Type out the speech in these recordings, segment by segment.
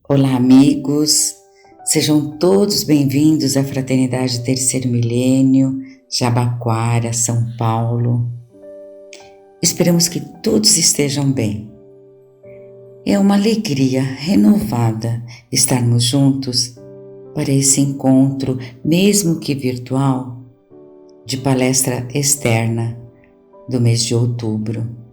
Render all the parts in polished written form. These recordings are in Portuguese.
Olá, amigos, sejam todos bem-vindos à Fraternidade Terceiro Milênio, Jabaquara, São Paulo. Esperamos que todos estejam bem. É uma alegria renovada estarmos juntos para esse encontro, mesmo que virtual, de palestra externa do mês de outubro.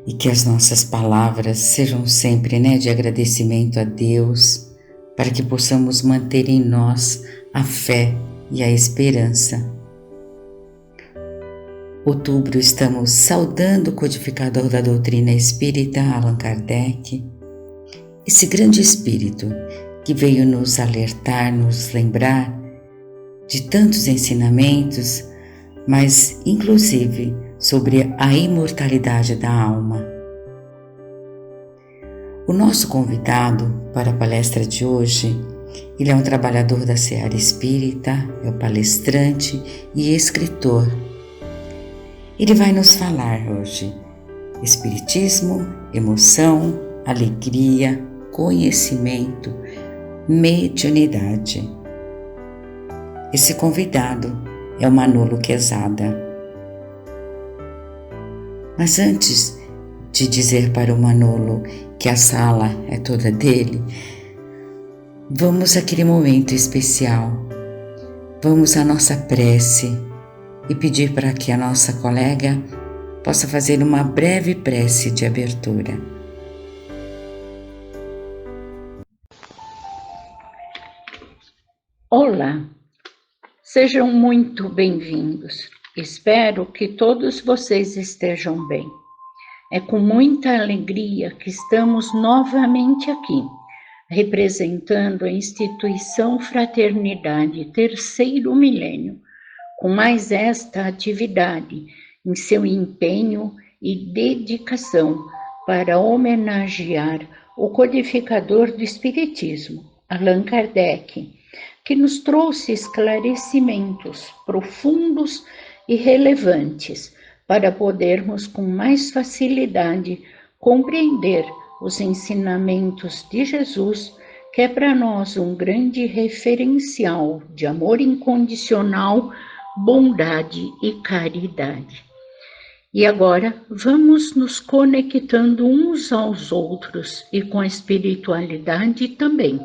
E que as nossas palavras sejam sempre de agradecimento a Deus, para que possamos manter em nós a fé e a esperança. Outubro estamos saudando o codificador da doutrina espírita, Allan Kardec, esse grande espírito que veio nos alertar, nos lembrar de tantos ensinamentos, mas inclusive sobre a imortalidade da alma. O nosso convidado para a palestra de hoje, ele é um trabalhador da seara espírita, é um palestrante e escritor. Ele vai nos falar hoje espiritismo, emoção, alegria, conhecimento, mediunidade. Esse convidado é o Manolo Quezada. Mas antes de dizer para o Manolo que a sala é toda dele, vamos àquele momento especial. Vamos à nossa prece e pedir para que a nossa colega possa fazer uma breve prece de abertura. Olá, sejam muito bem-vindos. Espero que todos vocês estejam bem. É com muita alegria que estamos novamente aqui, representando a instituição Fraternidade Terceiro Milênio, com mais esta atividade em seu empenho e dedicação para homenagear o codificador do Espiritismo, Allan Kardec, que nos trouxe esclarecimentos profundos e relevantes para podermos com mais facilidade compreender os ensinamentos de Jesus, que é para nós um grande referencial de amor incondicional, bondade e caridade. E agora vamos nos conectando uns aos outros e com a espiritualidade também,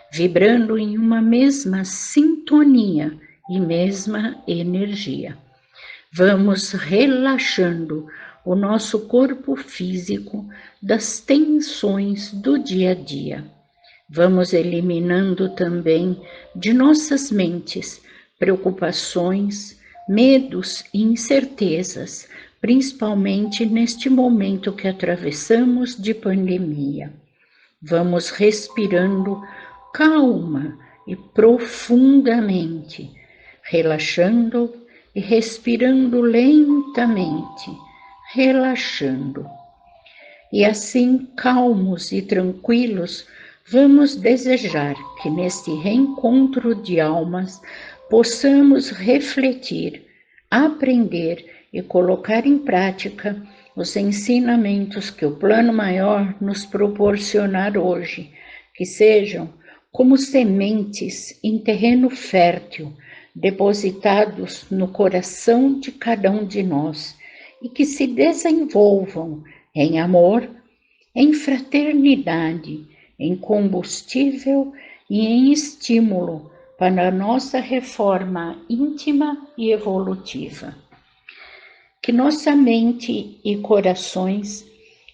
vibrando em uma mesma sintonia e mesma energia. Vamos relaxando o nosso corpo físico das tensões do dia a dia. Vamos eliminando também de nossas mentes preocupações, medos e incertezas, principalmente neste momento que atravessamos de pandemia. Vamos respirando calma e profundamente, relaxando e respirando lentamente, relaxando. E assim, calmos e tranquilos, vamos desejar que neste reencontro de almas possamos refletir, aprender e colocar em prática os ensinamentos que o plano maior nos proporcionar hoje, que sejam como sementes em terreno fértil, depositados no coração de cada um de nós, e que se desenvolvam em amor, em fraternidade, em combustível e em estímulo para a nossa reforma íntima e evolutiva. Que nossa mente e corações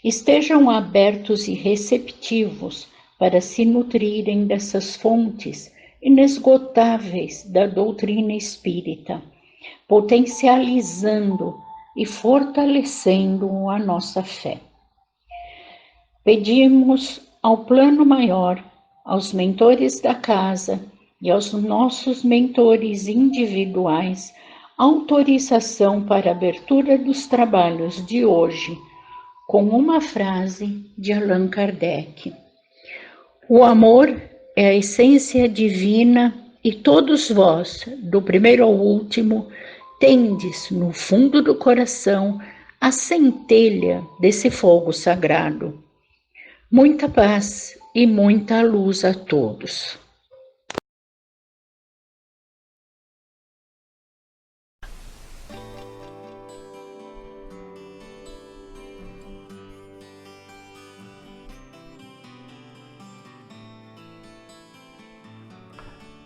estejam abertos e receptivos para se nutrirem dessas fontes inesgotáveis da doutrina espírita, potencializando e fortalecendo a nossa fé. Pedimos ao plano maior, aos mentores da casa e aos nossos mentores individuais, autorização para a abertura dos trabalhos de hoje, com uma frase de Allan Kardec. O amor é a essência divina e todos vós, do primeiro ao último, tendes no fundo do coração a centelha desse fogo sagrado. Muita paz e muita luz a todos.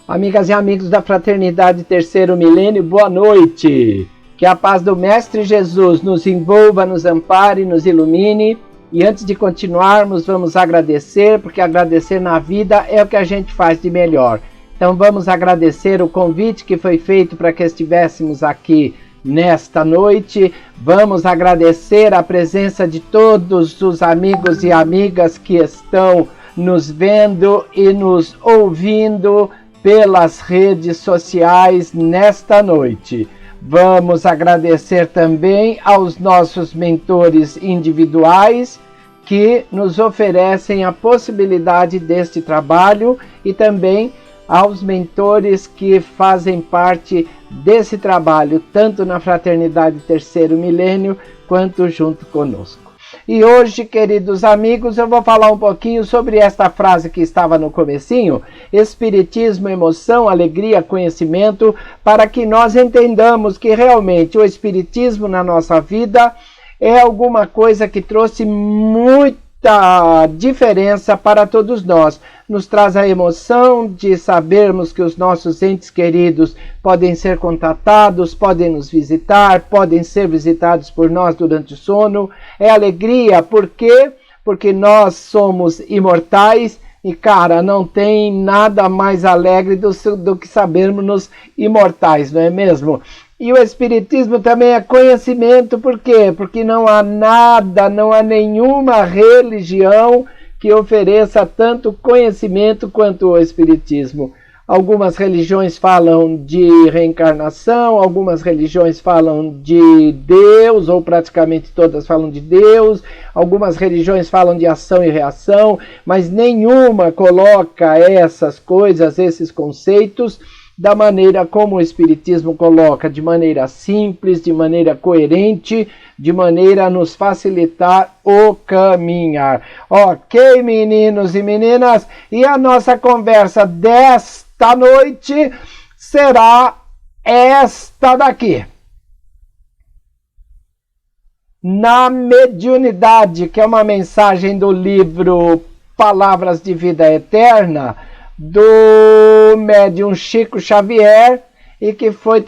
Amigas e amigos da Fraternidade Terceiro Milênio, boa noite! Que a paz do Mestre Jesus nos envolva, nos ampare, nos ilumine. E antes de continuarmos, vamos agradecer, porque agradecer na vida é o que a gente faz de melhor. Então vamos agradecer o convite que foi feito para que estivéssemos aqui nesta noite. Vamos agradecer a presença de todos os amigos e amigas que estão nos vendo e nos ouvindo pelas redes sociais nesta noite. Vamos agradecer também aos nossos mentores individuais que nos oferecem a possibilidade deste trabalho e também aos mentores que fazem parte desse trabalho, tanto na Fraternidade Terceiro Milênio quanto junto conosco. E hoje, queridos amigos, eu vou falar um pouquinho sobre esta frase que estava no comecinho: Espiritismo, emoção, alegria, conhecimento, para que nós entendamos que realmente o Espiritismo na nossa vida é alguma coisa que trouxe muita diferença para todos nós. Nos traz a emoção de sabermos que os nossos entes queridos podem ser contatados, podem nos visitar, podem ser visitados por nós durante o sono. É alegria, por quê? Porque nós somos imortais e, cara, não tem nada mais alegre do que sabermos-nos imortais, não é mesmo? E o Espiritismo também é conhecimento, por quê? Porque não há nada, não há nenhuma religião que ofereça tanto conhecimento quanto o Espiritismo. Algumas religiões falam de reencarnação, algumas religiões falam de Deus, ou praticamente todas falam de Deus, algumas religiões falam de ação e reação, mas nenhuma coloca essas coisas, esses conceitos, da maneira como o Espiritismo coloca, de maneira simples, de maneira coerente, de maneira a nos facilitar o caminhar. Ok, meninos e meninas? E a nossa conversa desta noite será esta daqui. Na mediunidade, que é uma mensagem do livro Palavras de Vida Eterna, do médium Chico Xavier, e que foi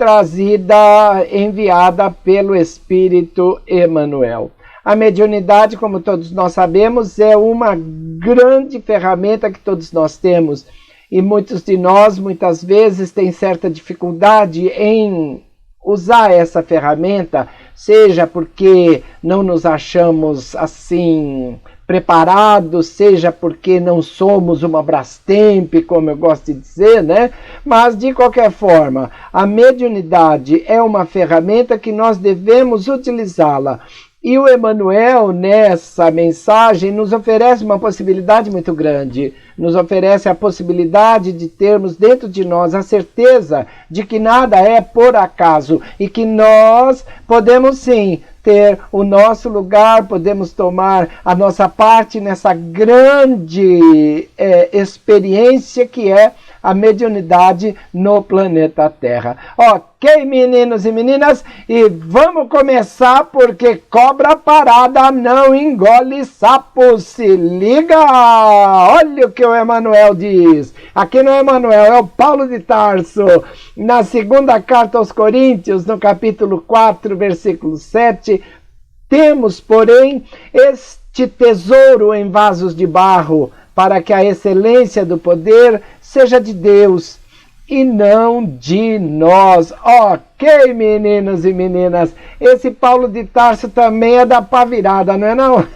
enviada pelo Espírito Emmanuel. A mediunidade, como todos nós sabemos, é uma grande ferramenta que todos nós temos, e muitos de nós, muitas vezes, têm certa dificuldade em usar essa ferramenta, seja porque não nos achamos assim preparados, seja porque não somos uma Brastemp, como eu gosto de dizer, né? Mas, de qualquer forma, a mediunidade é uma ferramenta que nós devemos utilizá-la. E o Emmanuel, nessa mensagem, nos oferece uma possibilidade muito grande. Nos oferece a possibilidade de termos dentro de nós a certeza de que nada é por acaso e que nós podemos sim ter o nosso lugar, podemos tomar a nossa parte nessa grande experiência que é a mediunidade no planeta Terra. Ok, meninos e meninas, e vamos começar, porque cobra parada não engole sapo, se liga! Olha o que o Emmanuel diz. Aqui não é Emmanuel, é o Paulo de Tarso, na segunda carta aos Coríntios, no capítulo 4, versículo 7, temos, porém, este tesouro em vasos de barro, para que a excelência do poder seja de Deus e não de nós. Ok, meninos e meninas, esse Paulo de Tarso também é da pá virada, não é não?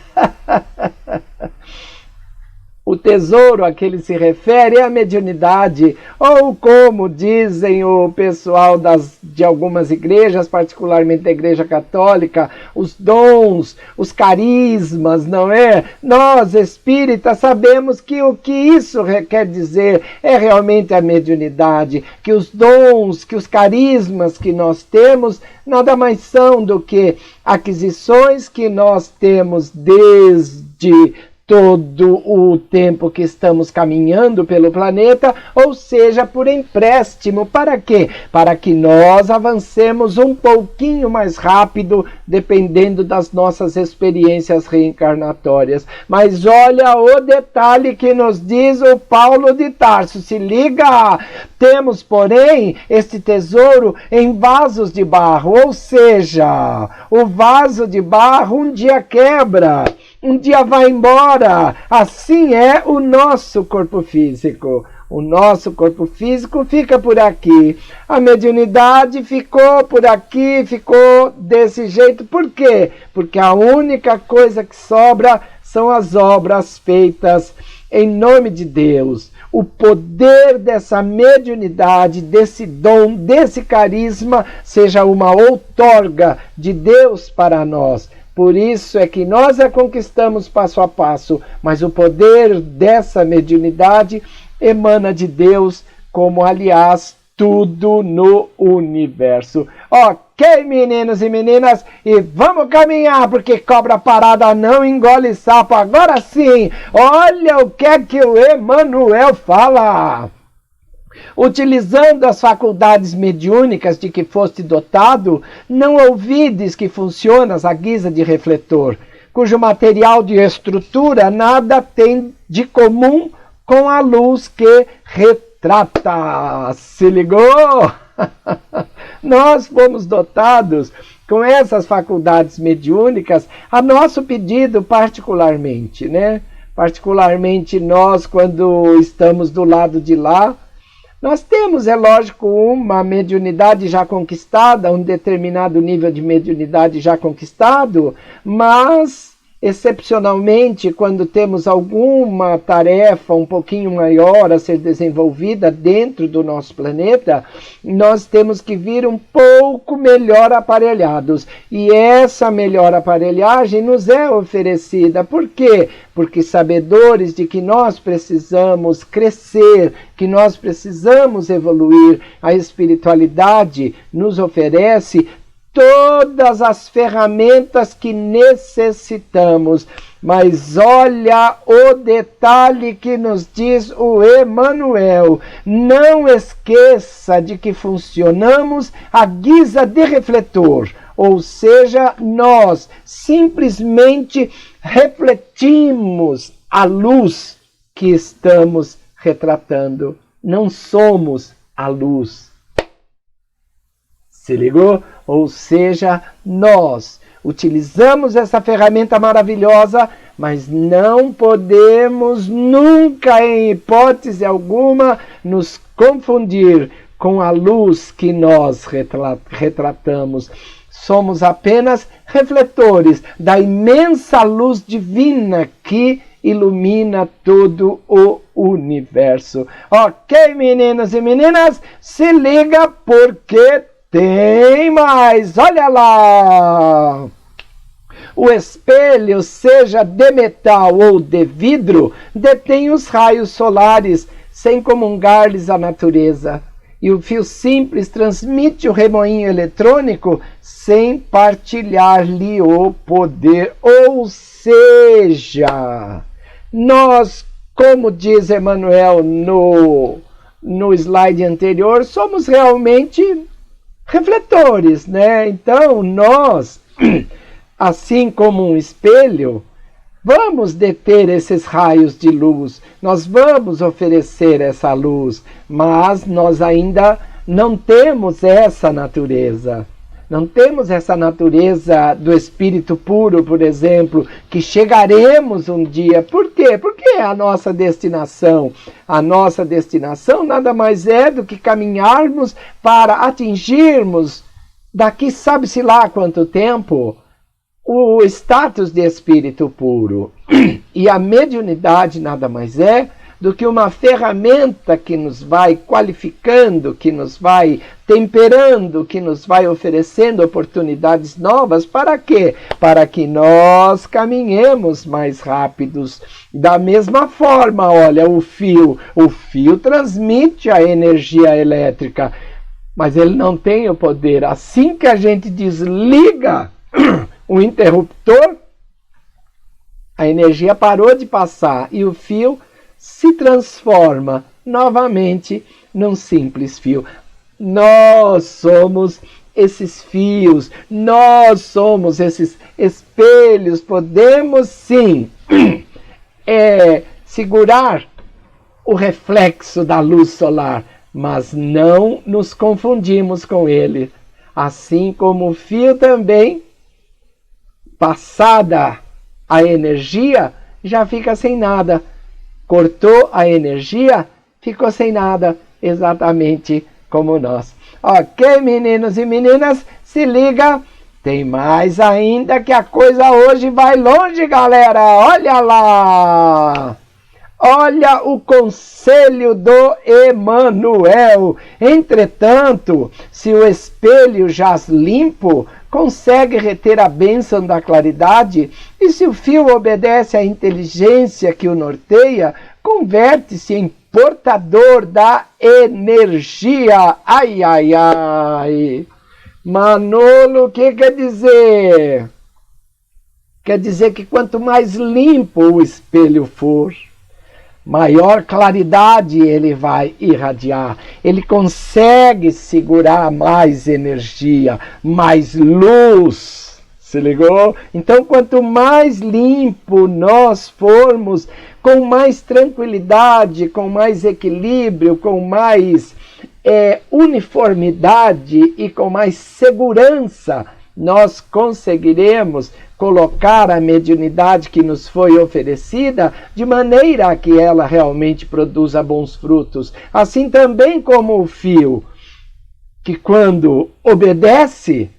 O tesouro a que ele se refere é a mediunidade, ou como dizem o pessoal de algumas igrejas, particularmente da Igreja Católica, os dons, os carismas, não é? Nós, espíritas, sabemos que o que isso quer dizer é realmente a mediunidade, que os dons, que os carismas que nós temos, nada mais são do que aquisições que nós temos desde todo o tempo que estamos caminhando pelo planeta, ou seja, por empréstimo. Para quê? Para que nós avancemos um pouquinho mais rápido, dependendo das nossas experiências reencarnatórias. Mas olha o detalhe que nos diz o Paulo de Tarso. Se liga! Temos, porém, este tesouro em vasos de barro, ou seja, o vaso de barro um dia quebra, um dia vai embora. Assim é o nosso corpo físico. O nosso corpo físico fica por aqui. A mediunidade ficou por aqui, ficou desse jeito. Por quê? Porque a única coisa que sobra são as obras feitas em nome de Deus. O poder dessa mediunidade, desse dom, desse carisma, seja uma outorga de Deus para nós. Por isso é que nós a conquistamos passo a passo, mas o poder dessa mediunidade emana de Deus, como aliás tudo no universo. Ok, meninos e meninas, e vamos caminhar, porque cobra parada não engole sapo. Agora sim, olha o que é que o Emmanuel fala. Utilizando as faculdades mediúnicas de que foste dotado, não ouvides que funcionas à guisa de refletor, cujo material de estrutura nada tem de comum com a luz que retrata. Se ligou? Nós fomos dotados com essas faculdades mediúnicas a nosso pedido particularmente, né? Particularmente nós, quando estamos do lado de lá, nós temos, é lógico, uma mediunidade já conquistada, um determinado nível de mediunidade já conquistado, mas, excepcionalmente, quando temos alguma tarefa um pouquinho maior a ser desenvolvida dentro do nosso planeta, nós temos que vir um pouco melhor aparelhados. E essa melhor aparelhagem nos é oferecida. Por quê? Porque sabedores de que nós precisamos crescer, que nós precisamos evoluir, a espiritualidade nos oferece todas as ferramentas que necessitamos. Mas olha o detalhe que nos diz o Emmanuel. Não esqueça de que funcionamos à guisa de refletor. Ou seja, nós simplesmente refletimos a luz que estamos retratando. Não somos a luz. Se ligou? Ou seja, nós utilizamos essa ferramenta maravilhosa, mas não podemos nunca, em hipótese alguma, nos confundir com a luz que nós retratamos. Somos apenas refletores da imensa luz divina que ilumina todo o universo. Ok, meninos e meninas, se liga porque tem mais, olha lá! O espelho, seja de metal ou de vidro, detém os raios solares, sem comungar-lhes a natureza. E o fio simples transmite o remoinho eletrônico, sem partilhar-lhe o poder. Ou seja, nós, como diz Emmanuel no slide anterior, somos realmente refletores, né? Então, nós, assim como um espelho, vamos deter esses raios de luz, nós vamos oferecer essa luz, mas nós ainda não temos essa natureza. Não temos essa natureza do espírito puro, por exemplo, que chegaremos um dia. Por quê? Porque é a nossa destinação. A nossa destinação nada mais é do que caminharmos para atingirmos, daqui sabe-se lá quanto tempo, o status de espírito puro. E a mediunidade nada mais é do que uma ferramenta que nos vai qualificando, que nos vai temperando, que nos vai oferecendo oportunidades novas. Para quê? Para que nós caminhemos mais rápidos. Da mesma forma, olha, o fio transmite a energia elétrica, mas ele não tem o poder. Assim que a gente desliga o interruptor, A energia parou de passar e o fio se transforma novamente num simples fio. Nós somos esses fios, nós somos esses espelhos. Podemos sim segurar o reflexo da luz solar, mas não nos confundimos com ele. Assim como o fio também, passada a energia, já fica sem nada. Cortou a energia, ficou sem nada, exatamente como nós. Ok, meninos e meninas, se liga, tem mais ainda que a coisa hoje vai longe, galera. Olha lá! Olha o conselho do Emanuel. Entretanto, se o espelho jaz limpo, consegue reter a bênção da claridade, e se o fio obedece à inteligência que o norteia, converte-se em portador da energia. Ai, ai, ai. Manolo, o que quer dizer? Quer dizer que quanto mais limpo o espelho for, maior claridade ele vai irradiar. Ele consegue segurar mais energia, mais luz. Se ligou? Então, quanto mais limpo nós formos, com mais tranquilidade, com mais equilíbrio, com mais uniformidade e com mais segurança, nós conseguiremos colocar a mediunidade que nos foi oferecida de maneira que ela realmente produza bons frutos. Assim também como o fio, que quando obedece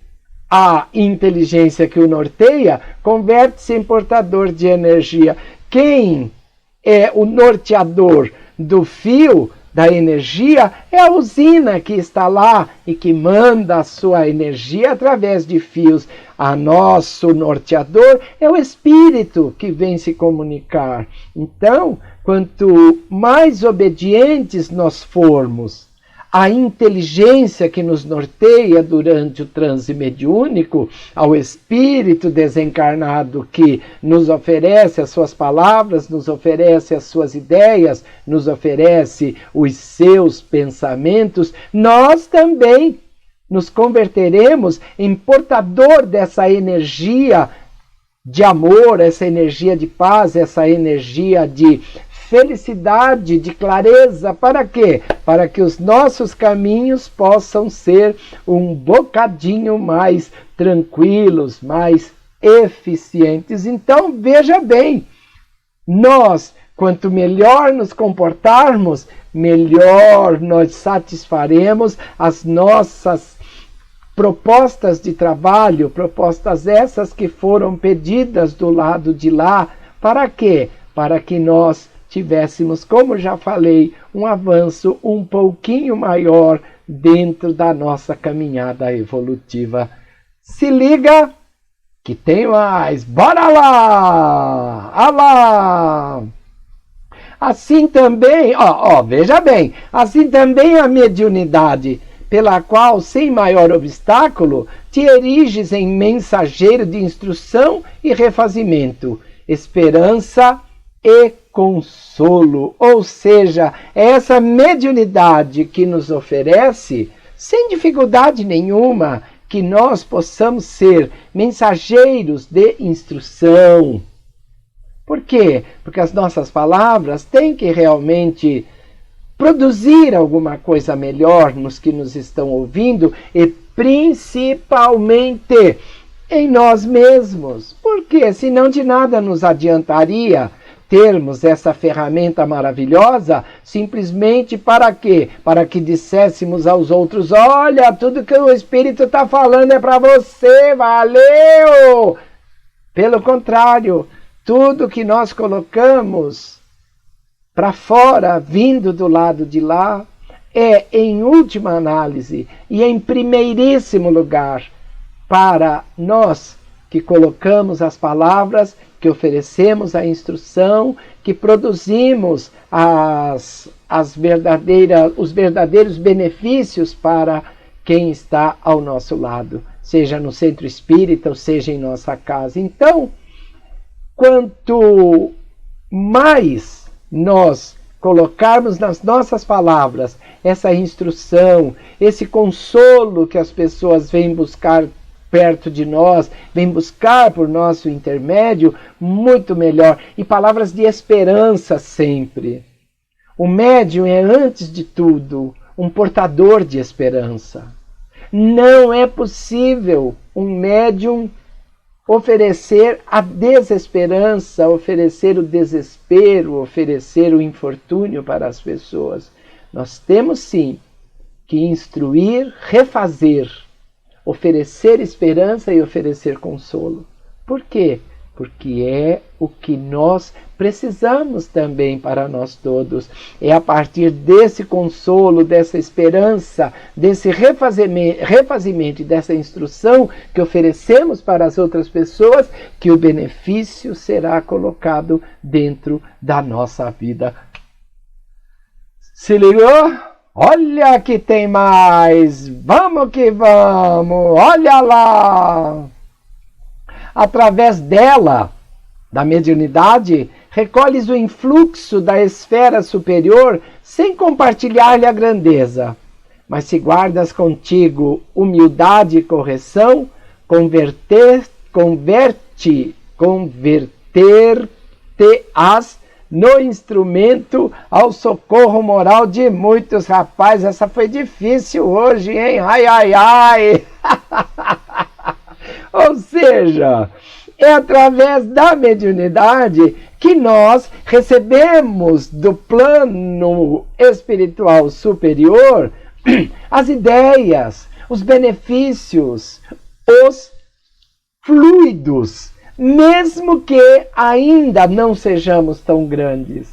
à inteligência que o norteia, converte-se em portador de energia. Quem é o norteador do fio, da energia, é a usina que está lá e que manda a sua energia através de fios. A nosso norteador é o espírito que vem se comunicar. Então, quanto mais obedientes nós formos à inteligência que nos norteia durante o transe mediúnico, ao espírito desencarnado que nos oferece as suas palavras, nos oferece as suas ideias, nos oferece os seus pensamentos, nós também nos converteremos em portador dessa energia de amor, essa energia de paz, essa energia de felicidade, de clareza. Para quê? Para que os nossos caminhos possam ser um bocadinho mais tranquilos, mais eficientes. Então, veja bem, nós, quanto melhor nos comportarmos, melhor nós satisfaremos as nossas propostas de trabalho, propostas essas que foram pedidas do lado de lá. Para quê? Para que nós tivéssemos, como já falei, um avanço um pouquinho maior dentro da nossa caminhada evolutiva. Se liga que tem mais. Bora lá! Alá! Assim também, veja bem, assim também a mediunidade, pela qual, sem maior obstáculo, te eriges em mensageiro de instrução e refazimento, esperança e consolo. Ou seja, essa mediunidade que nos oferece, sem dificuldade nenhuma, que nós possamos ser mensageiros de instrução. Por quê? Porque as nossas palavras têm que realmente produzir alguma coisa melhor nos que nos estão ouvindo e principalmente em nós mesmos. Porque senão de nada nos adiantaria termos essa ferramenta maravilhosa simplesmente para quê? Para que disséssemos aos outros: olha, tudo que o Espírito está falando é para você, valeu! Pelo contrário, tudo que nós colocamos para fora, vindo do lado de lá, é, em última análise e em primeiríssimo lugar, para nós que colocamos as palavras, que oferecemos a instrução, que produzimos os verdadeiros benefícios para quem está ao nosso lado, seja no centro espírita ou seja em nossa casa. Então, quanto mais nós colocarmos nas nossas palavras essa instrução, esse consolo que as pessoas vêm buscar perto de nós, vêm buscar por nosso intermédio, muito melhor. E palavras de esperança sempre. O médium é, antes de tudo, um portador de esperança. Não é possível um médium oferecer a desesperança, oferecer o desespero, oferecer o infortúnio para as pessoas. Nós temos sim que instruir, refazer, oferecer esperança e oferecer consolo. Por quê? Porque é o que nós precisamos também para nós todos. É a partir desse consolo, dessa esperança, desse refazimento e dessa instrução que oferecemos para as outras pessoas que o benefício será colocado dentro da nossa vida. Se ligou? Olha que tem mais! Vamos que vamos! Olha lá! Através dela, da mediunidade, recolhes o influxo da esfera superior sem compartilhar-lhe a grandeza. Mas se guardas contigo humildade e correção, converter-te-ás no instrumento ao socorro moral de muitos. Rapaz, essa foi difícil hoje, hein? Ai, ai, ai! Ou seja, é através da mediunidade que nós recebemos do plano espiritual superior as ideias, os benefícios, os fluidos, mesmo que ainda não sejamos tão grandes.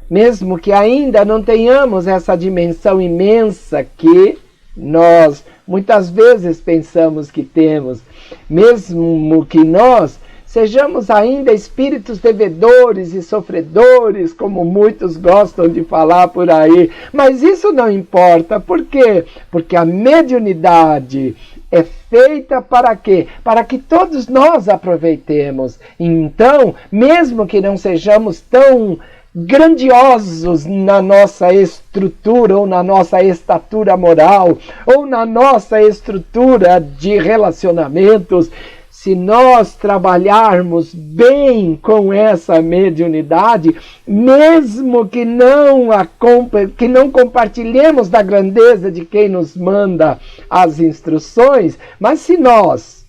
Mesmo que ainda não tenhamos essa dimensão imensa que nós muitas vezes pensamos que temos, mesmo que nós sejamos ainda espíritos devedores e sofredores, como muitos gostam de falar por aí, mas isso não importa. Por quê? Porque a mediunidade é feita para quê? Para que todos nós aproveitemos. Então, mesmo que não sejamos tão grandiosos na nossa estrutura, ou na nossa estatura moral, ou na nossa estrutura de relacionamentos, se nós trabalharmos bem com essa mediunidade, mesmo que não compartilhemos da grandeza de quem nos manda as instruções, mas se nós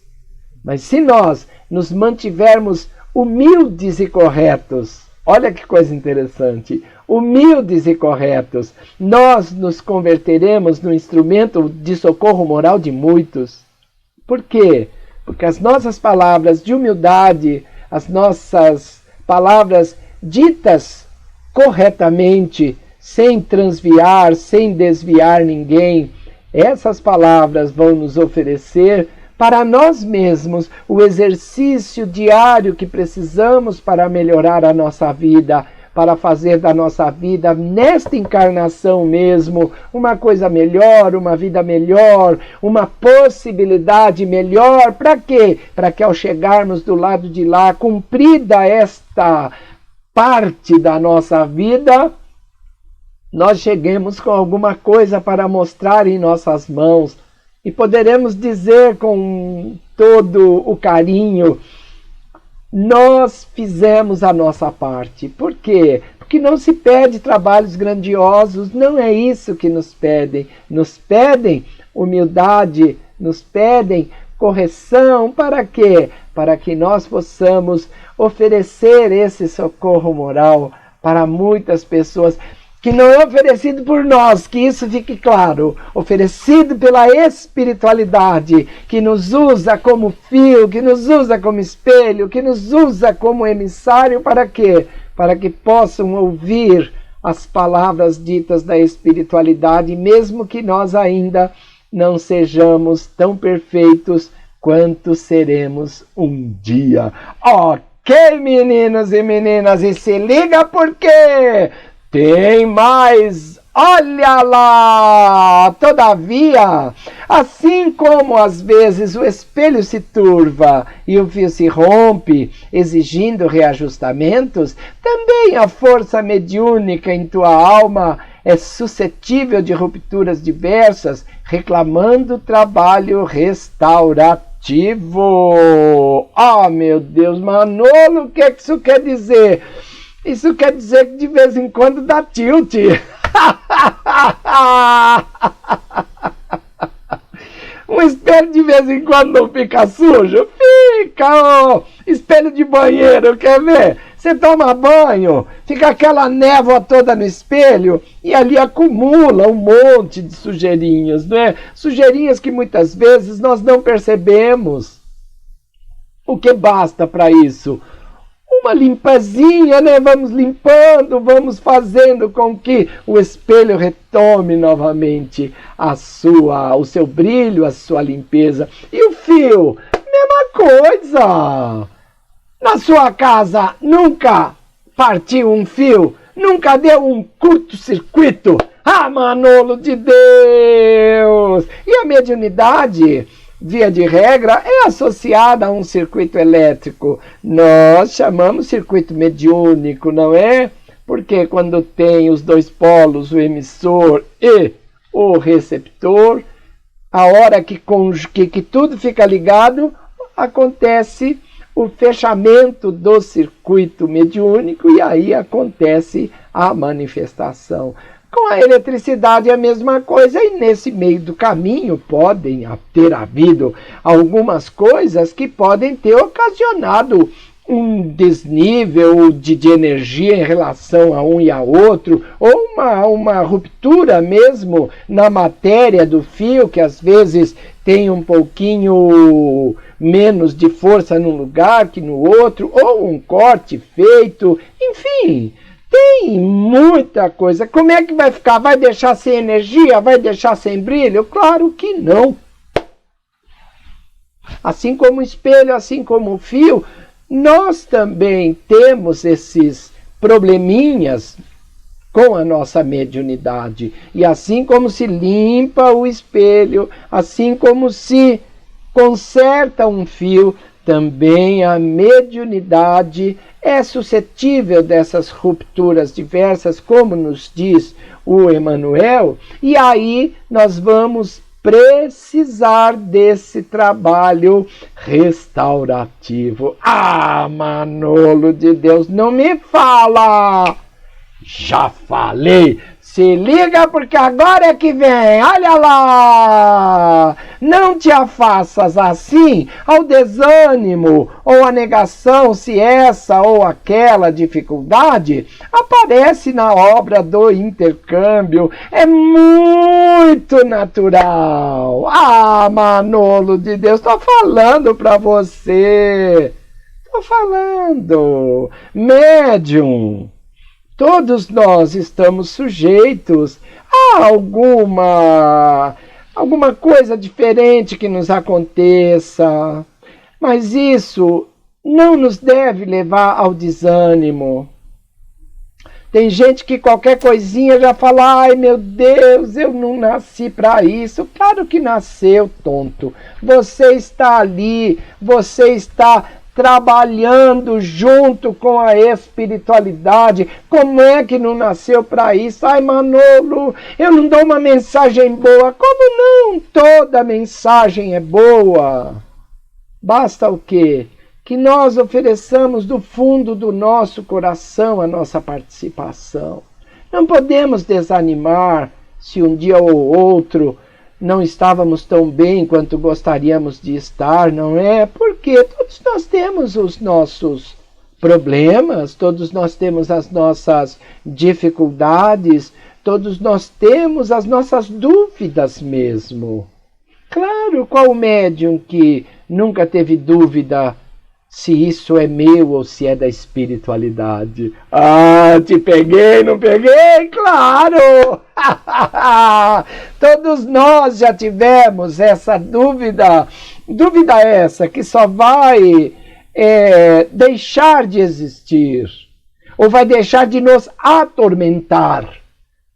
nos mantivermos humildes e corretos, olha que coisa interessante, humildes e corretos, nós nos converteremos no instrumento de socorro moral de muitos. Por quê? Porque as nossas palavras de humildade, as nossas palavras ditas corretamente, sem transviar, sem desviar ninguém, essas palavras vão nos oferecer para nós mesmos o exercício diário que precisamos para melhorar a nossa vida, para fazer da nossa vida, nesta encarnação mesmo, uma coisa melhor, uma vida melhor, uma possibilidade melhor. Para quê? Para que ao chegarmos do lado de lá, cumprida esta parte da nossa vida, nós cheguemos com alguma coisa para mostrar em nossas mãos e poderemos dizer com todo o carinho: nós fizemos a nossa parte. Por quê? Porque não se pede trabalhos grandiosos, não é isso que nos pedem. Nos pedem humildade, nos pedem correção. Para quê? Para que nós possamos oferecer esse socorro moral para muitas pessoas, que não é oferecido por nós, que isso fique claro, oferecido pela espiritualidade, que nos usa como fio, que nos usa como espelho, que nos usa como emissário. Para quê? Para que possam ouvir as palavras ditas da espiritualidade, mesmo que nós ainda não sejamos tão perfeitos quanto seremos um dia. Ok, meninos e meninas, e se liga porque tem mais Olha lá! Todavia, assim como às vezes o espelho se turva e o fio se rompe, exigindo reajustamentos, também a força mediúnica em tua alma é suscetível de rupturas diversas, reclamando trabalho restaurativo. Oh, meu Deus, Manolo, o que é que isso quer dizer? Isso quer dizer que de vez em quando dá tilt. Um espelho de vez em quando não fica sujo? Fica, oh. Espelho de banheiro, quer ver? Você toma banho, fica aquela névoa toda no espelho e ali acumula um monte de sujeirinhas, não é? Sujeirinhas que muitas vezes nós não percebemos. O que basta para isso? Uma limpazinha, né? Vamos limpando, vamos fazendo com que o espelho retome novamente o seu brilho, a sua limpeza. E o fio? Mesma coisa. Na sua casa nunca partiu um fio? Nunca deu um curto-circuito? Ah, Manolo de Deus! E a mediunidade, via de regra, é associada a um circuito elétrico. Nós chamamos circuito mediúnico, não é? Porque quando tem os dois polos, o emissor e o receptor, a hora que tudo fica ligado, acontece o fechamento do circuito mediúnico e aí acontece a manifestação. Com a eletricidade é a mesma coisa e nesse meio do caminho podem ter havido algumas coisas que podem ter ocasionado um desnível de energia em relação a um e a outro, ou uma ruptura mesmo na matéria do fio, que às vezes tem um pouquinho menos de força num lugar que no outro, ou um corte feito, enfim, tem muita coisa. Como é que vai ficar? Vai deixar sem energia? Vai deixar sem brilho? Claro que não. Assim como o espelho, assim como o fio, nós também temos esses probleminhas com a nossa mediunidade. E assim como se limpa o espelho, assim como se conserta um fio, também a mediunidade é suscetível dessas rupturas diversas, como nos diz o Emmanuel, e aí nós vamos precisar desse trabalho restaurativo. Ah, Manolo de Deus, não me fala! Já falei! Se liga porque agora é que vem, olha lá! Não te afastas assim ao desânimo ou à negação se essa ou aquela dificuldade aparece na obra do intercâmbio. É muito natural. Ah, Manolo de Deus, estou falando para você. Estou falando. Médium. Todos nós estamos sujeitos a alguma coisa diferente que nos aconteça, mas isso não nos deve levar ao desânimo. Tem gente que qualquer coisinha já fala, ai meu Deus, eu não nasci para isso. Claro que nasceu, tonto. Você está ali, você está trabalhando junto com a espiritualidade. Como é que não nasceu para isso? Ai, Manolo, eu não dou uma mensagem boa. Como não? Toda mensagem é boa. Basta o quê? Que nós ofereçamos do fundo do nosso coração a nossa participação. Não podemos desanimar se um dia ou outro não estávamos tão bem quanto gostaríamos de estar, não é? Porque todos nós temos os nossos problemas, todos nós temos as nossas dificuldades, todos nós temos as nossas dúvidas mesmo. Claro, qual médium que nunca teve dúvida se isso é meu ou se é da espiritualidade? Ah, te peguei, não peguei? Claro! Todos nós já tivemos essa dúvida. Dúvida essa que só vai deixar de existir, ou vai deixar de nos atormentar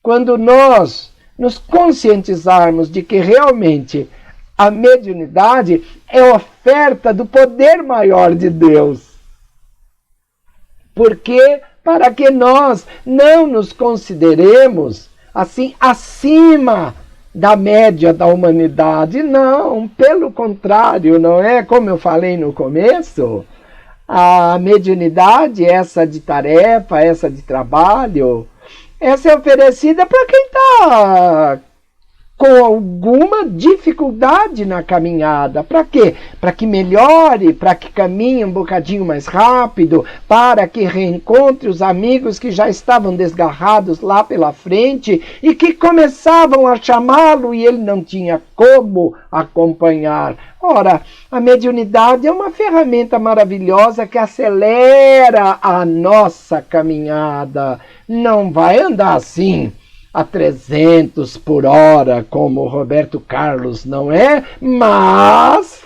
quando nós nos conscientizarmos de que realmente a mediunidade é oferta do poder maior de Deus. Porque para que nós não nos consideremos assim acima da média da humanidade, não, pelo contrário, não é? Como eu falei no começo, a mediunidade, essa de tarefa, essa de trabalho, essa é oferecida para quem está com alguma dificuldade na caminhada. Para quê? Para que melhore, para que caminhe um bocadinho mais rápido, para que reencontre os amigos que já estavam desgarrados lá pela frente e que começavam a chamá-lo e ele não tinha como acompanhar. Ora, a mediunidade é uma ferramenta maravilhosa que acelera a nossa caminhada. Não vai andar assim a 300 por hora, como o Roberto Carlos, não é? Mas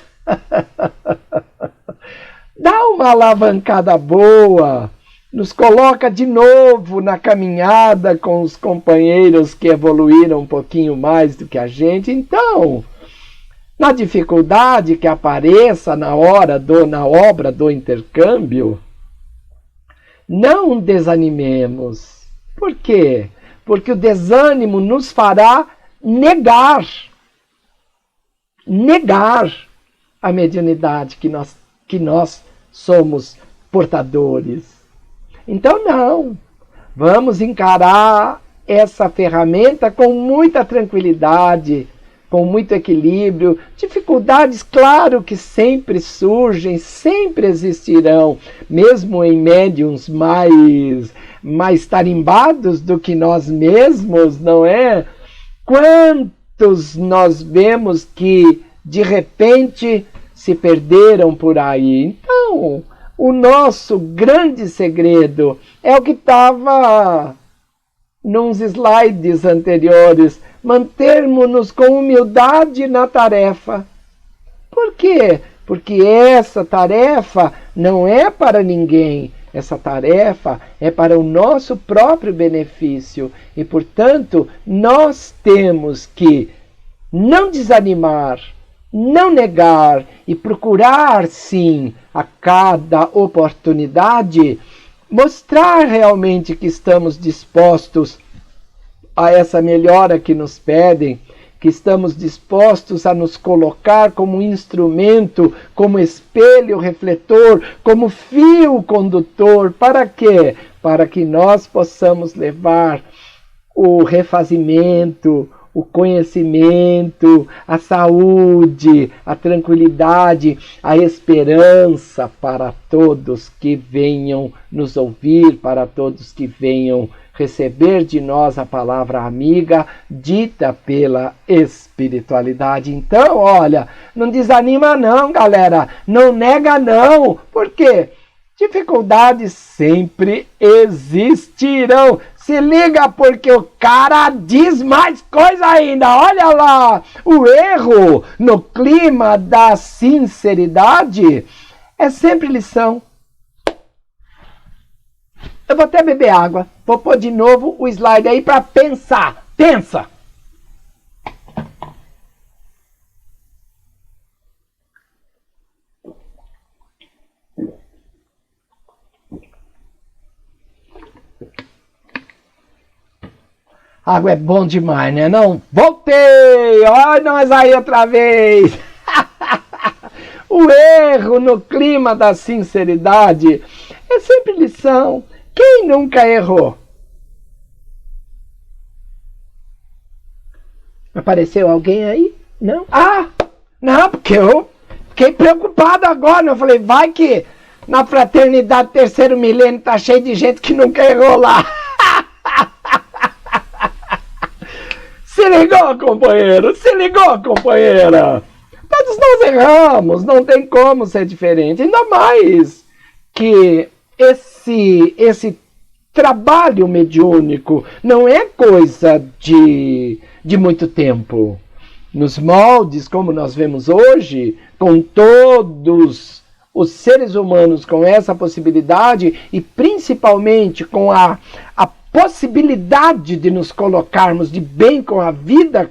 dá uma alavancada boa, nos coloca de novo na caminhada com os companheiros que evoluíram um pouquinho mais do que a gente. Então, na dificuldade que apareça na obra do intercâmbio, não desanimemos. Por quê? Porque o desânimo nos fará negar a mediunidade que nós somos portadores. Então não, vamos encarar essa ferramenta com muita tranquilidade, com muito equilíbrio. Dificuldades, claro que sempre surgem, sempre existirão, mesmo em médiuns mais tarimbados do que nós mesmos, não é? Quantos nós vemos que de repente se perderam por aí? Então, o nosso grande segredo é o que estava nos slides anteriores: mantermos-nos com humildade na tarefa. Por quê? Porque essa tarefa não é para ninguém. Essa tarefa é para o nosso próprio benefício e, portanto, nós temos que não desanimar, não negar e procurar, sim, a cada oportunidade, mostrar realmente que estamos dispostos a essa melhora que nos pedem, que estamos dispostos a nos colocar como instrumento, como espelho refletor, como fio condutor. Para quê? Para que nós possamos levar o refazimento, o conhecimento, a saúde, a tranquilidade, a esperança para todos que venham nos ouvir, para todos que venham receber de nós a palavra amiga dita pela espiritualidade. Então, olha, não desanima não, galera, não nega não. Por quê? Dificuldades sempre existirão. Se liga, porque o cara diz mais coisa ainda. Olha lá, o erro no clima da sinceridade é sempre lição. Eu vou até beber água. Vou pôr de novo o slide aí para pensar. Pensa! Água é bom demais, né? Não? Voltei! Olha nós aí outra vez! O erro no clima da sinceridade é sempre lição. Quem nunca errou? Apareceu alguém aí? Não? Ah! Não, porque eu fiquei preocupado agora. Eu falei, vai que na fraternidade terceiro milênio tá cheio de gente que nunca errou lá. Se ligou, companheiro? Se ligou, companheira? Todos nós erramos, não tem como ser diferente. Ainda mais que esse trabalho mediúnico não é coisa de muito tempo. Nos moldes, como nós vemos hoje, com todos os seres humanos com essa possibilidade e principalmente com a possibilidade de nos colocarmos de bem com a vida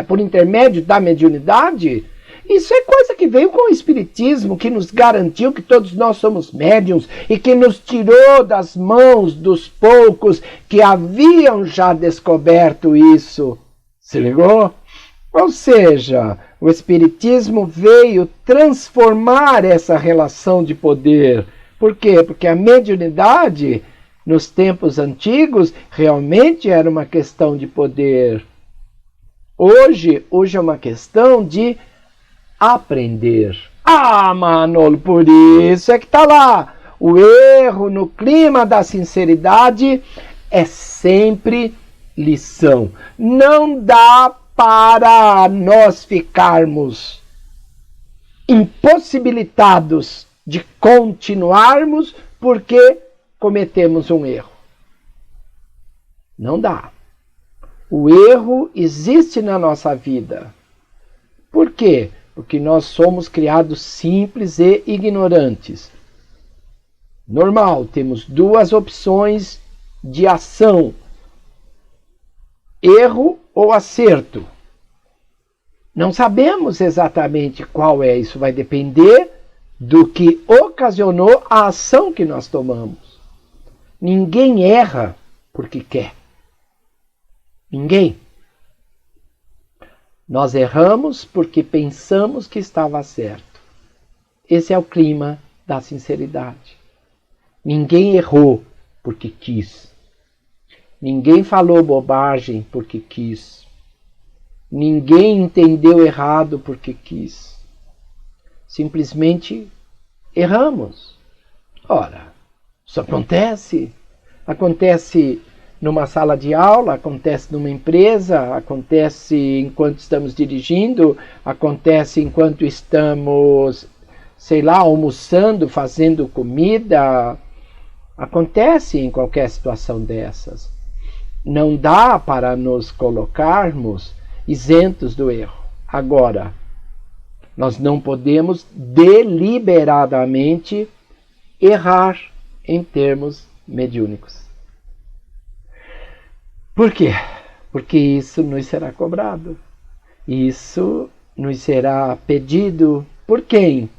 por intermédio da mediunidade, isso é coisa que veio com o Espiritismo, que nos garantiu que todos nós somos médiuns e que nos tirou das mãos dos poucos que haviam já descoberto isso. Se ligou? Ou seja, o Espiritismo veio transformar essa relação de poder. Por quê? Porque a mediunidade, nos tempos antigos, realmente era uma questão de poder. Hoje é uma questão de aprender. Ah, Manolo, por isso é que está lá. O erro no clima da sinceridade é sempre lição. Não dá para nós ficarmos impossibilitados de continuarmos porque cometemos um erro. Não dá. O erro existe na nossa vida. Por quê? Porque nós somos criados simples e ignorantes. Normal, temos duas opções de ação: erro ou acerto. Não sabemos exatamente qual é, isso vai depender do que ocasionou a ação que nós tomamos. Ninguém erra porque quer. Ninguém. Nós erramos porque pensamos que estava certo. Esse é o clima da sinceridade. Ninguém errou porque quis. Ninguém falou bobagem porque quis. Ninguém entendeu errado porque quis. Simplesmente erramos. Ora, isso acontece. Acontece numa sala de aula, acontece numa empresa, acontece enquanto estamos dirigindo, acontece enquanto estamos, almoçando, fazendo comida. Acontece em qualquer situação dessas. Não dá para nos colocarmos isentos do erro. Agora, nós não podemos deliberadamente errar em termos mediúnicos. Por quê? Porque isso nos será cobrado. Isso nos será pedido por quem?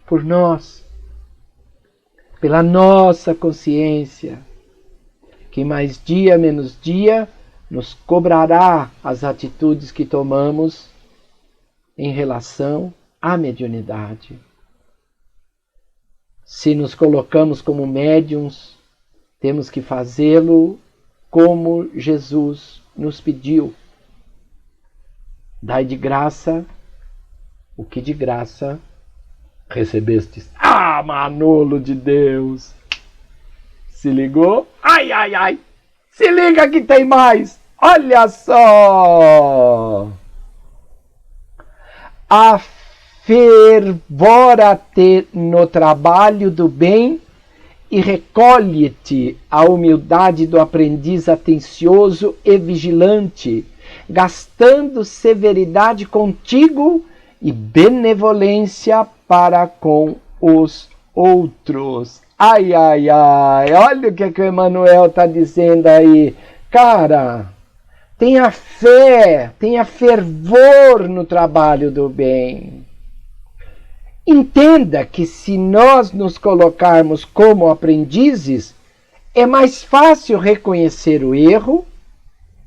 Por nós. Pela nossa consciência, que mais dia menos dia nos cobrará as atitudes que tomamos em relação à mediunidade. Se nos colocamos como médiuns, temos que fazê-lo como Jesus nos pediu. Dai de graça o que de graça recebestes. Ah, Manolo de Deus! Se ligou? Ai, ai, ai! Se liga que tem mais! Olha só! Afervora-te no trabalho do bem e recolhe-te à humildade do aprendiz atencioso e vigilante, gastando severidade contigo e benevolência para com os outros. Ai, ai, ai, olha o que o Emmanuel está dizendo aí. Cara, tenha fé, tenha fervor no trabalho do bem. Entenda que se nós nos colocarmos como aprendizes, é mais fácil reconhecer o erro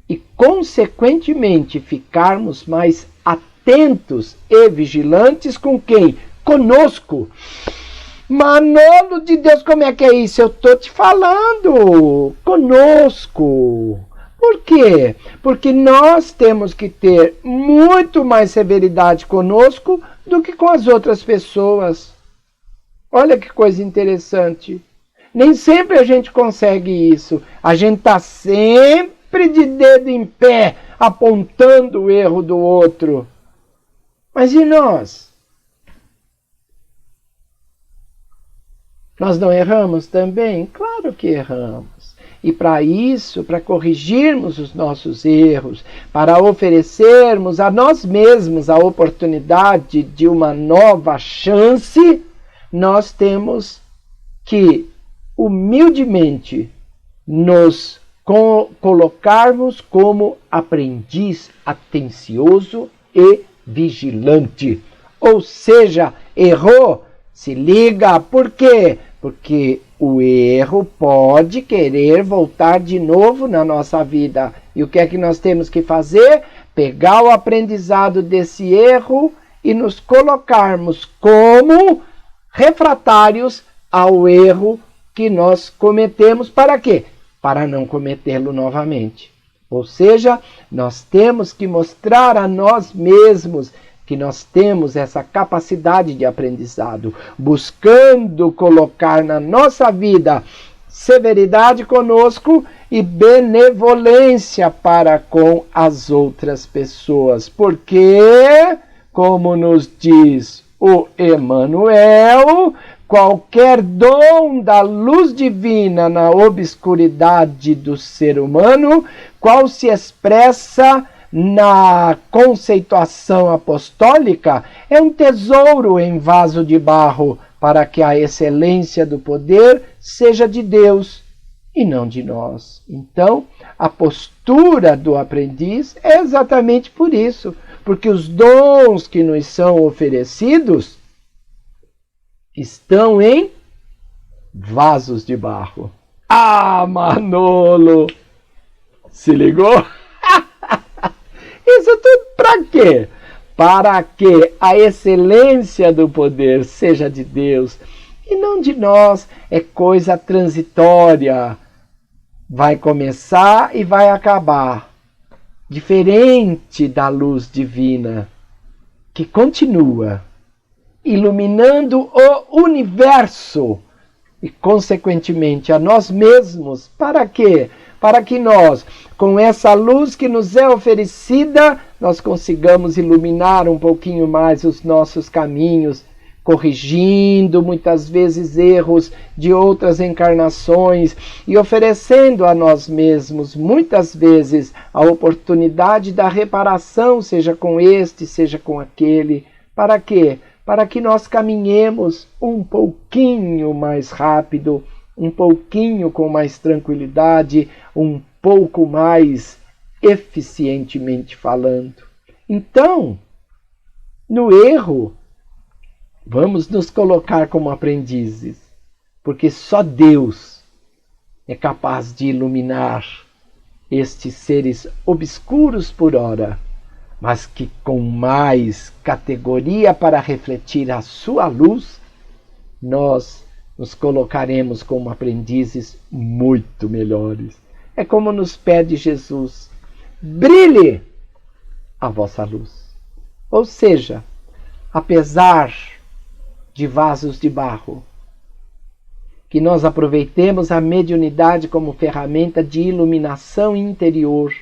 e, consequentemente, ficarmos mais atentos e vigilantes com quem? Conosco. Manolo de Deus, como é que é isso? Eu estou te falando. Conosco. Por quê? Porque nós temos que ter muito mais severidade conosco do que com as outras pessoas. Olha que coisa interessante. Nem sempre a gente consegue isso. A gente está sempre de dedo em pé, apontando o erro do outro. Mas e nós? Nós não erramos também? Claro que erramos. E para isso, para corrigirmos os nossos erros, para oferecermos a nós mesmos a oportunidade de uma nova chance, nós temos que humildemente nos colocarmos como aprendiz atencioso e vigilante. Ou seja, errou, se liga. Por quê? Porque o erro pode querer voltar de novo na nossa vida. E o que é que nós temos que fazer? Pegar o aprendizado desse erro e nos colocarmos como refratários ao erro que nós cometemos. Para quê? Para não cometê-lo novamente. Ou seja, nós temos que mostrar a nós mesmos que nós temos essa capacidade de aprendizado, buscando colocar na nossa vida severidade conosco e benevolência para com as outras pessoas. Porque, como nos diz o Emmanuel, qualquer dom da luz divina na obscuridade do ser humano, qual se expressa na conceituação apostólica, é um tesouro em vaso de barro, para que a excelência do poder seja de Deus e não de nós. Então, a postura do aprendiz é exatamente por isso, porque os dons que nos são oferecidos estão em vasos de barro. Ah, Manolo! Se ligou? Isso tudo para quê? Para que a excelência do poder seja de Deus e não de nós. É coisa transitória. Vai começar e vai acabar. Diferente da luz divina, que continua iluminando o universo e, consequentemente, a nós mesmos. Para quê? Para que nós, com essa luz que nos é oferecida, nós consigamos iluminar um pouquinho mais os nossos caminhos, corrigindo muitas vezes erros de outras encarnações e oferecendo a nós mesmos muitas vezes a oportunidade da reparação, seja com este, seja com aquele. Para quê? Para que nós caminhemos um pouquinho mais rápido, um pouquinho com mais tranquilidade, um pouco mais eficientemente falando. Então, no erro, vamos nos colocar como aprendizes, porque só Deus é capaz de iluminar estes seres obscuros por ora, mas que com mais categoria para refletir a sua luz, nós nos colocaremos como aprendizes muito melhores. É como nos pede Jesus: brilhe a vossa luz. Ou seja, apesar de vasos de barro, que nós aproveitemos a mediunidade como ferramenta de iluminação interior.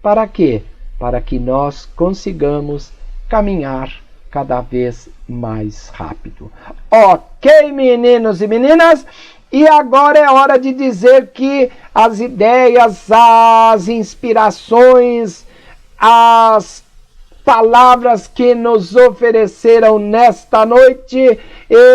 Para quê? Para que nós consigamos caminhar cada vez mais rápido. Ok, meninos e meninas? E agora é hora de dizer que as ideias, as inspirações, as palavras que nos ofereceram nesta noite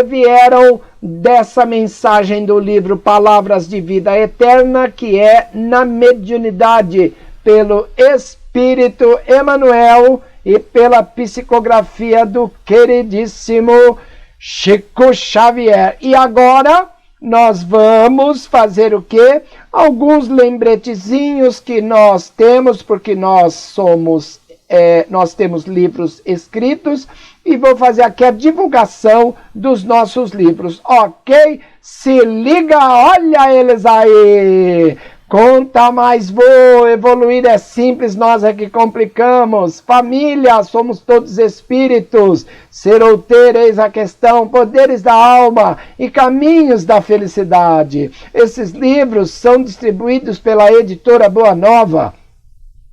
vieram dessa mensagem do livro Palavras de Vida Eterna, que é Na Mediunidade, pelo Espírito Emmanuel e pela psicografia do queridíssimo Chico Xavier. E agora nós vamos fazer o quê? Alguns lembretezinhos que nós temos, porque nós temos livros escritos, e vou fazer aqui a divulgação dos nossos livros, ok? Se liga, olha eles aí! Conta mais vou, evoluir é simples, nós é que complicamos. Família, somos todos espíritos. Ser outeiro, eis a questão, poderes da alma e caminhos da felicidade. Esses livros são distribuídos pela editora Boa Nova.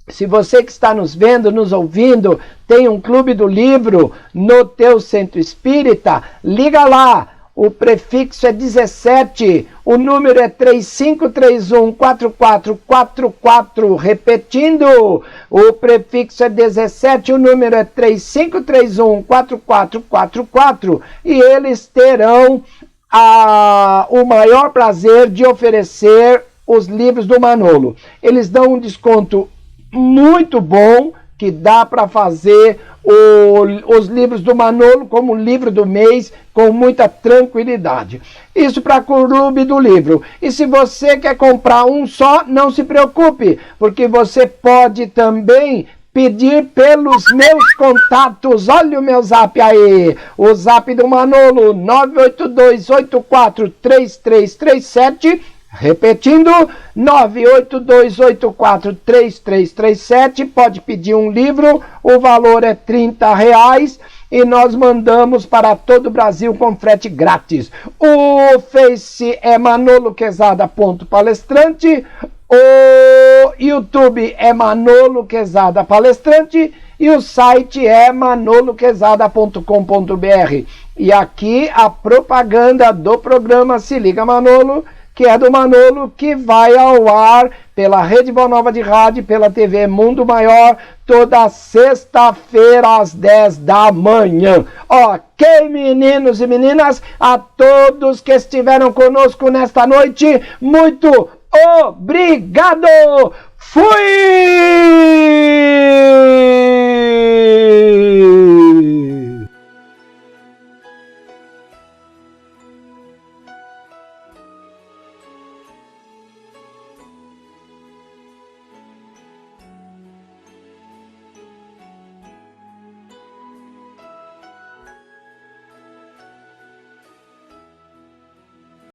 Se você que está nos vendo, nos ouvindo, tem um clube do livro no teu centro espírita, liga lá. O prefixo é 17, o número é 3531-4444, repetindo, o prefixo é 17, o número é 3531-4444, e eles terão o maior prazer de oferecer os livros do Manolo. Eles dão um desconto muito bom, que dá para fazer os livros do Manolo como livro do mês com muita tranquilidade. Isso para o Clube do Livro. E se você quer comprar um só, não se preocupe, porque você pode também pedir pelos meus contatos. Olha o meu zap aí, o zap do Manolo, 982843337, repetindo, 982843337, pode pedir um livro, o valor é R$30 e nós mandamos para todo o Brasil com frete grátis. O Face é manoloquezada.palestrante, o YouTube é Manolo Quezada Palestrante e o site é manoloquezada.com.br. E aqui a propaganda do programa Se Liga Manolo, que é do Manolo, que vai ao ar pela Rede Boa Nova de Rádio, pela TV Mundo Maior, toda sexta-feira às 10 da manhã. Ok, meninos e meninas, a todos que estiveram conosco nesta noite, muito obrigado! Fui!